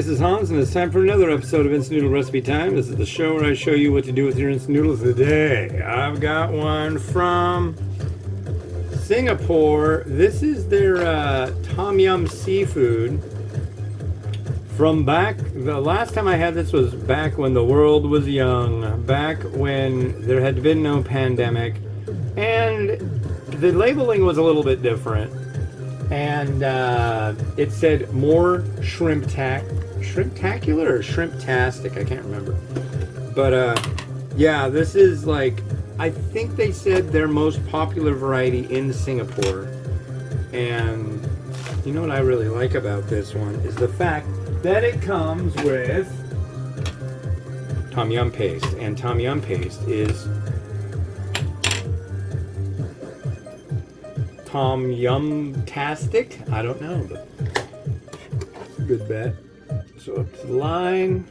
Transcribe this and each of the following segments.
this is Hans, and it's time for another episode of Instant Noodle Recipe Time. This is the show where I show you what to do with your instant noodles today. I've got one from Singapore. This is their Tom Yum seafood. From back, the last time I had this was back when the world was young, back when there had been no pandemic, and the labeling was a little bit different. And it said more shrimptacular or shrimptastic, I can't remember. But yeah, this is like, I think they said their most popular variety in Singapore. And you know what I really like about this one is the fact that it comes with Tom Yum paste. And Tom Yum paste is Tom Yum-tastic? I don't know, but it's a good bet. So up to the line.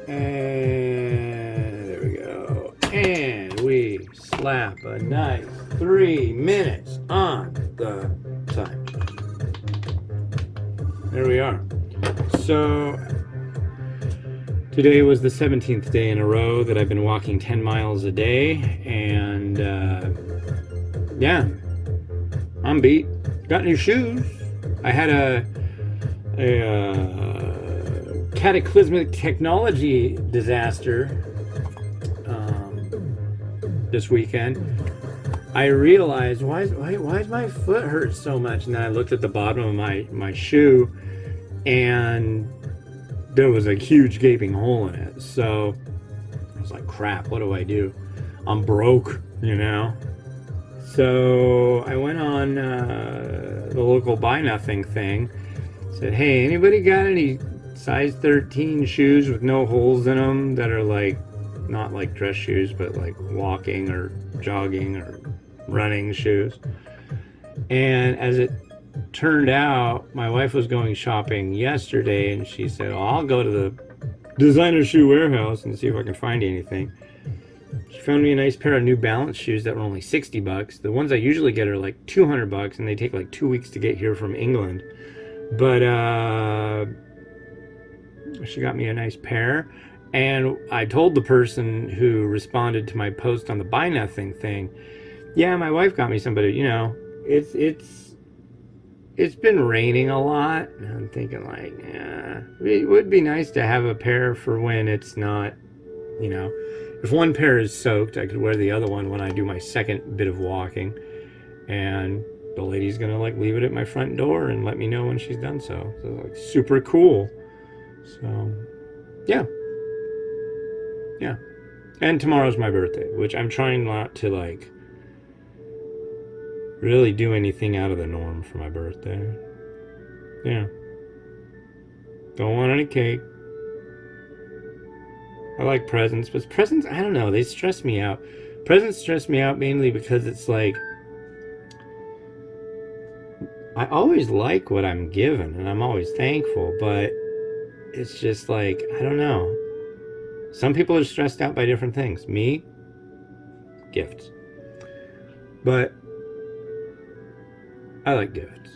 And there we go. And we slap a nice 3 minutes on the time. There we are. So today was the 17th day in a row that I've been walking 10 miles a day, and yeah, I'm beat. Got new shoes. I had a cataclysmic technology disaster this weekend. I realized, why is my foot hurt so much? And then I looked at the bottom of my shoe, and there was a huge gaping hole in it. So I was like, crap, what do I do? I'm broke, you know? So I went on the local Buy Nothing thing. Said, hey, anybody got any size 13 shoes with no holes in them that are like, not like dress shoes, but like walking or jogging or running shoes? And as it turned out, my wife was going shopping yesterday, and she said, oh, I'll go to the designer shoe warehouse and see if I can find anything. She found me a nice pair of New Balance shoes that were only $60. The ones I usually get are like $200, and they take like 2 weeks to get here from England. But she got me a nice pair, and I told the person who responded to my post on the Buy Nothing thing, yeah, my wife got me some, but you know, it's been raining a lot. And I'm thinking like, yeah, it would be nice to have a pair for when it's not, you know, if one pair is soaked, I could wear the other one when I do my second bit of walking. And the lady's gonna like leave it at my front door and let me know when she's done so. So like super cool. So yeah. Yeah. And tomorrow's my birthday, which I'm trying not to like really do anything out of the norm for my birthday. Yeah. Don't want any cake. I like presents, but presents, I don't know, they stress me out. Presents stress me out mainly because it's like, I always like what I'm given and I'm always thankful, but it's just like, I don't know. Some people are stressed out by different things. Me, gifts. But I like gifts.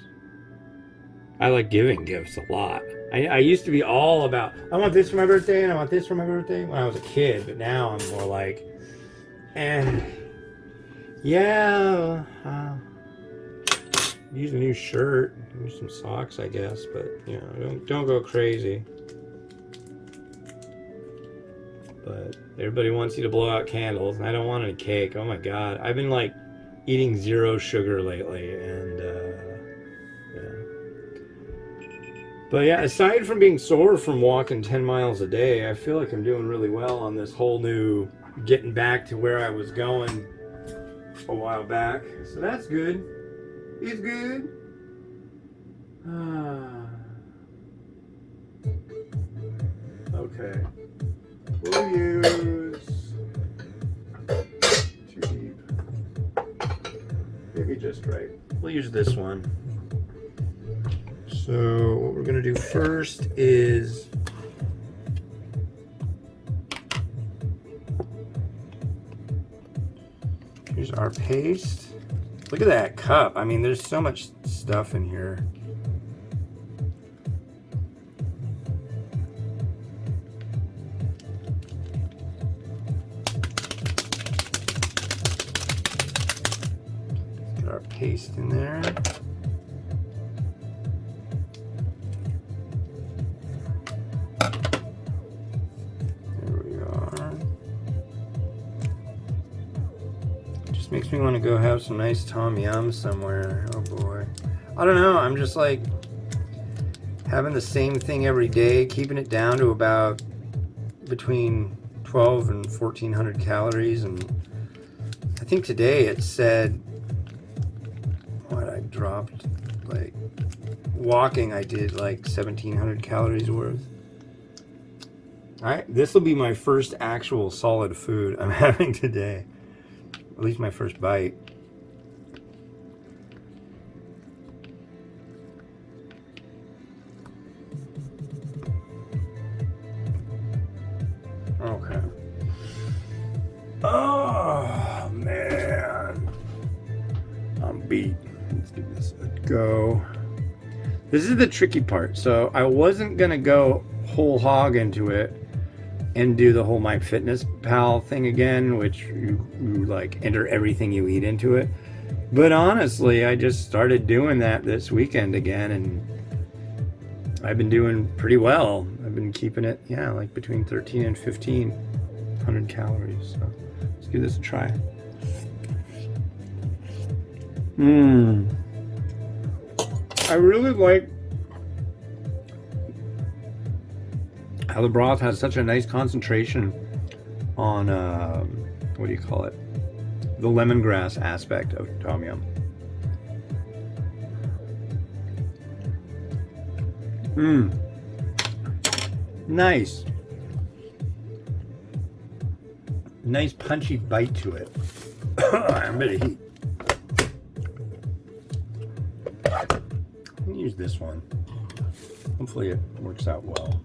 I like giving gifts a lot. I used to be all about, I want this for my birthday and I want this for my birthday when I was a kid, but now I'm more like, yeah, use a new shirt, use some socks, I guess, but you know, don't go crazy. But everybody wants you to blow out candles, and I don't want any cake. Oh my god, I've been like eating 0 sugar lately, and yeah. But yeah, aside from being sore from walking 10 miles a day, I feel like I'm doing really well on this whole new getting back to where I was going a while back. So that's good. It's good. Okay. We'll use too deep. Maybe just right. We'll use this one. So what we're gonna do first is here's our paste. Look at that cup. I mean, there's so much stuff in here. paste in there. There we are. Just makes me want to go have some nice tom yum somewhere. Oh boy. I don't know, I'm just like having the same thing every day, keeping it down to about between 12 and 1400 calories, and I think today it said what I dropped, like walking I did like 1700 calories worth. Alright, this will be my first actual solid food I'm having today, at least my first bite. Okay. Oh man, I'm beat. Let's give this a go. This is the tricky part. So I wasn't gonna go whole hog into it and do the whole MyFitnessPal thing again, which you like enter everything you eat into it. But honestly, I just started doing that this weekend again, and I've been doing pretty well. I've been keeping it, yeah, like between 13 and 1500 calories. So let's give this a try. I really like how the broth has such a nice concentration on, what do you call it? The lemongrass aspect of tom yum. Nice. Nice punchy bite to it. I'm gonna heat. Let me use this one. Hopefully it works out well.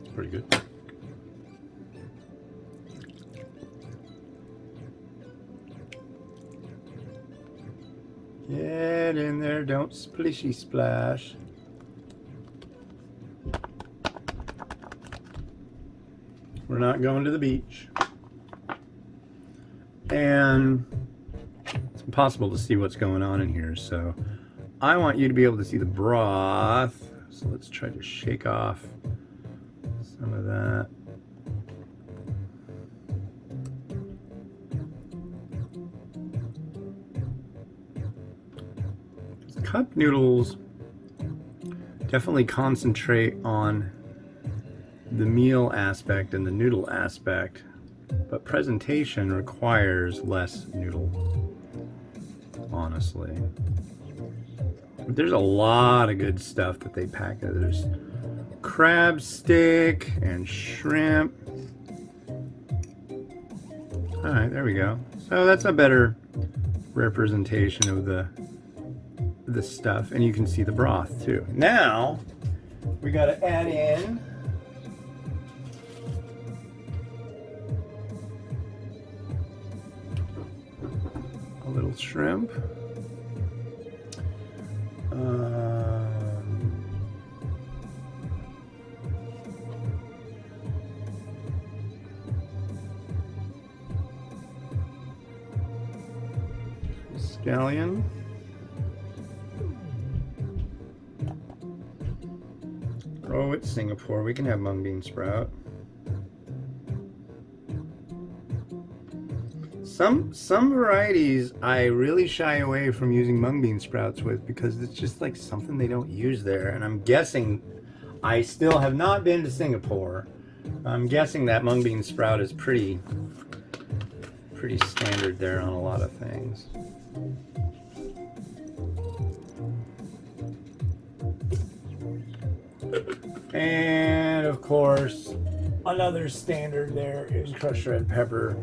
It's pretty good. Get in there, don't splishy splash. We're not going to the beach. And it's impossible to see what's going on in here, so I want you to be able to see the broth. So let's try to shake off some of that. Cup noodles definitely concentrate on the meal aspect and the noodle aspect, but presentation requires less noodle, honestly. But there's a lot of good stuff that they pack. There's crab stick and shrimp. All right, there we go. So that's a better representation of the stuff, and you can see the broth too. Now we got to add in a little shrimp, scallion, oh, it's Singapore. We can have mung bean sprout. Some varieties I really shy away from using mung bean sprouts with because it's just like something they don't use there. And I'm guessing, I still have not been to Singapore. I'm guessing that mung bean sprout is pretty standard there on a lot of things. And of course, another standard there is crushed red pepper.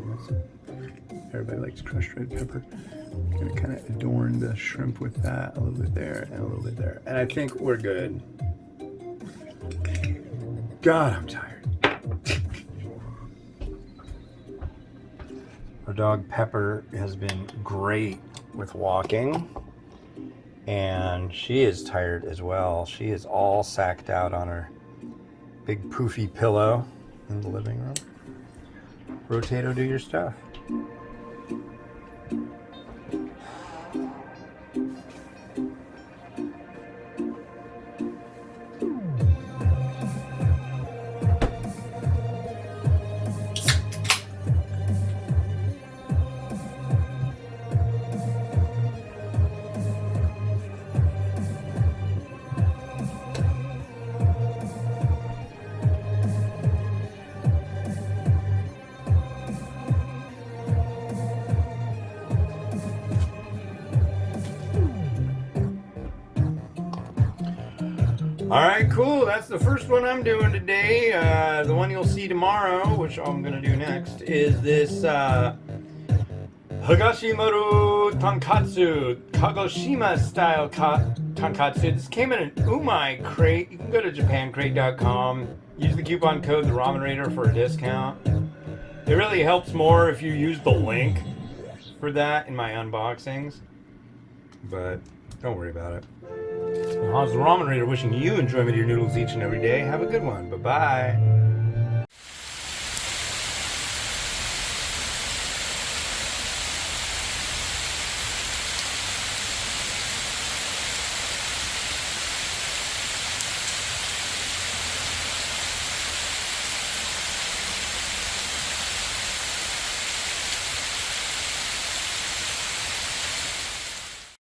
Everybody likes crushed red pepper. I'm gonna kind of adorn the shrimp with that, a little bit there and a little bit there. And I think we're good. God, I'm tired. Our dog Pepper has been great with walking, and she is tired as well. She is all sacked out on her Big poofy pillow in the living room. Rotato, do your stuff. Alright, cool. That's the first one I'm doing today. The one you'll see tomorrow, which I'm going to do next, is this Higashimaru Tonkatsu, Kagoshima style tonkatsu. This came in an umai crate. You can go to japancrate.com, use the coupon code the Ramen Raider for a discount. It really helps more if you use the link for that in my unboxings, but don't worry about it. How's the Ramen Raider wishing you enjoyment of your noodles each and every day. Have a good one. Bye-bye.